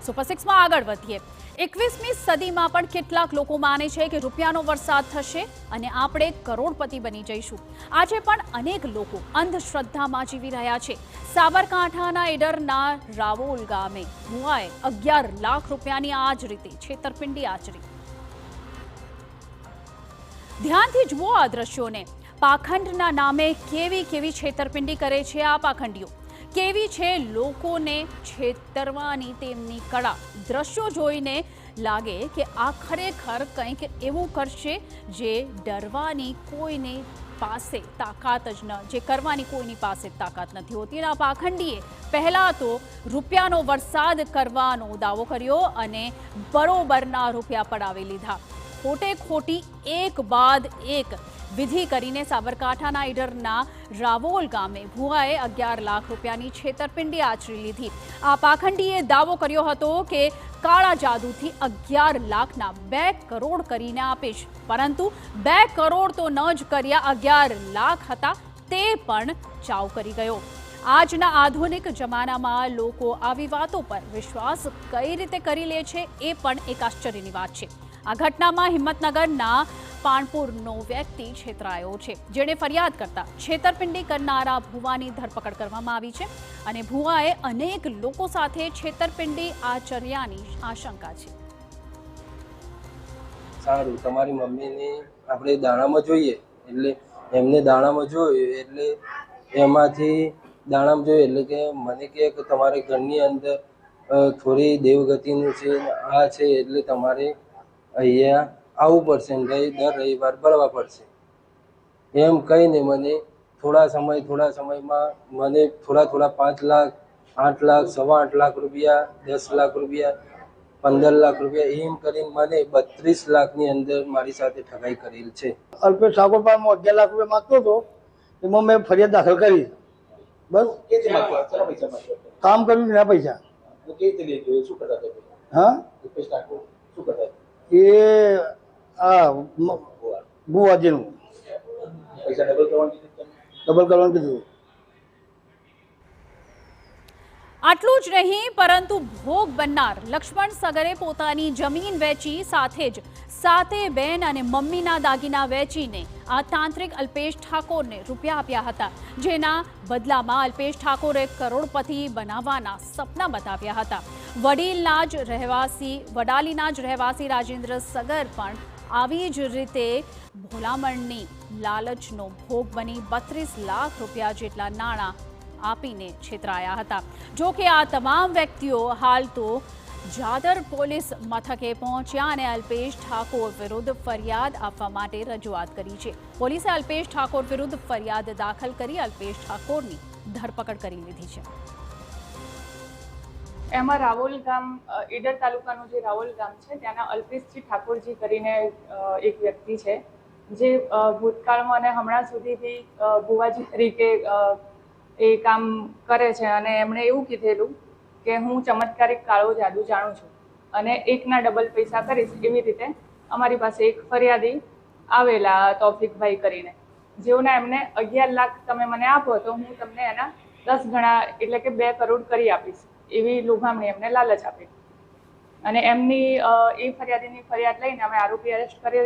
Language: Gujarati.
સુપર 6માં આગળ વધીએ। 21મી સદીમાં પણ કેટલાક લોકો માને છે કે રૂપિયાનો વરસાદ થશે અને આપણે કરોડપતિ બની જઈશું। આજે પણ અનેક લોકો અંધશ્રદ્ધામાં જીવી રહ્યા છે। સાબરકાંઠાના ઈડરના રાવોલ ગામે ભુવાએ 11 લાખ રૂપિયાની આ જ રીતે છેતરપિંડી આચરી। ધ્યાનથી જુઓ આ દ્રશ્યોને। પાખંડના નામે કેવી છેતરપિંડી કરે છે આ પાખંડીઓ। કેવી છે લોકોને છેતરવાની તેમની કળા। દ્રશ્યો જોઈને લાગે કે આ ખરેખર કંઈક એવું કરશે જે ડરવાની કોઈને પાસે તાકાત જ ન જે કરવાની કોઈની પાસે તાકાત નથી હોતી। આ પાખંડીએ પહેલા તો રૂપિયાનો વરસાદ કરવાનો દાવો કર્યો અને બરોબરના રૂપિયા પડાવી લીધા। ખોટી એક બાદ એક વિધિ કરીને સાબરકાંઠાના ઈડરના રાવોલ ગામે ભુવાએ 11 લાખ રૂપિયાની છેતરપિંડી આચરી લીધી। આ પાખંડીએ દાવો કર્યો હતો કે કાળા જાદુથી 11 લાખના 2 કરોડ કરીને આપીશ, પરંતુ 2 કરોડ તો ન જ કર્યા, 11 લાખ હતા તે પણ ચાવ કરી ગયો। આજના આધુનિક જમાનામાં લોકો આવી વાતો પર વિશ્વાસ કઈ રીતે કરી લે છે એ પણ એક આશ્ચર્યની વાત છે। આ ઘટનામાં હિંમતનગરના પાનપુરનો વ્યક્તિ છેતરાયો છે, જેણે ફરિયાદ કરતા છેતરપિંડી કરનારા ભુવાની ધરપકડ કરવામાં આવી છે અને ભુવાએ અનેક લોકો સાથે છેતરપિંડી આચર્યાની આશંકા છે। સારું, તમારી મમ્મીને આપણે દાણામાં જોઈએ એટલે એમને દાણામાં જોયું એટલે એમાંથી દાણામાં જોયું એટલે કે મને કે તમારે ઘરની અંદર થોડી દેવગતિનું છે આ છે એટલે તમારે અહીંયા આવવું પડશે ને દર રવિવાર ભરવા પડશે એમ કહીને મને થોડા સમયમાં મને થોડા 5 લાખ 8 લાખ 8.5 લાખ રૂપિયા 10 લાખ રૂપિયા 15 લાખ રૂપિયા એમ કરીને મને 32 લાખની અંદર મારી સાથે ઠગાઈ કરેલ છે। અલ્પેશ ઠાકોર પાસે 11 લાખ રૂપિયા માંગતો હતો, એમાં મેં ફરિયાદ દાખલ કરી। બસ કામ કર્યું વિના પૈસા। હા, એ ભુવાજીનું ડબલ કરવાનું કીધું। આટલું જ નહીં, પરંતુ ભોગ બનનાર લક્ષ્મણ સગરે પોતાની જમીન વેચી સાથે જ 7 બહેન અને મમ્મીના દાગીના વેચીને આ તાંત્રિક અલ્પેશ ઠાકોરને રૂપિયા આપ્યા હતા, જેના બદલામાં અલ્પેશ ઠાકોરે કરોડપતિ બનાવવાના સપના બતાવ્યા હતા। વડાલીના જ રહેવાસી રાજેન્દ્ર સગર પણ આવી જ રીતે ભોલામણની લાલચનો ભોગ બની 32 લાખ રૂપિયા જેટલા નાણાં આપીને છેતરાયા હતા। જો કે આ તમામ વ્યક્તિઓ હાલ તો જાદર પોલીસ મથકે પહોંચ્યા અને અલ્પેશ ઠાકોર વિરુદ્ધ ફરિયાદ આપવા માટે રજૂઆત કરી છે। પોલીસે અલ્પેશ ઠાકોર વિરુદ્ધ ફરિયાદ દાખલ કરી અલ્પેશ ઠાકોરની ધરપકડ કરી લીધી છે। એમાં રાવોલ ગામ, ઈડર તાલુકાનું જે રાવોલ ગામ છે ત્યાંના અલ્પેશજી ઠાકોરજી કરીને એક વ્યક્તિ છે, જે ભૂતકાળમાં અને હમણાં સુધી બી ભુવાજી તરીકે એ કામ કરે છે અને એમણે એવું કીધેલું કે હું ચમત્કારિક કાળો જાદુ જાણું છું અને એકના ડબલ પૈસા કરીશ। એવી રીતે અમારી પાસે એક ફરિયાદી આવેલા તૌફિકભાઈ કરીને, જેઓના એમને 11 લાખ તમે મને આપો તો હું તમને એના 10 ગણા એટલે કે 2 કરોડ કરી આપીશ એવી લોભામણી એમને લાલચ આપી અને એમની એ ફરિયાદીની ફરિયાદ લઈને અમે આરોપી અરેસ્ટ કરેલ।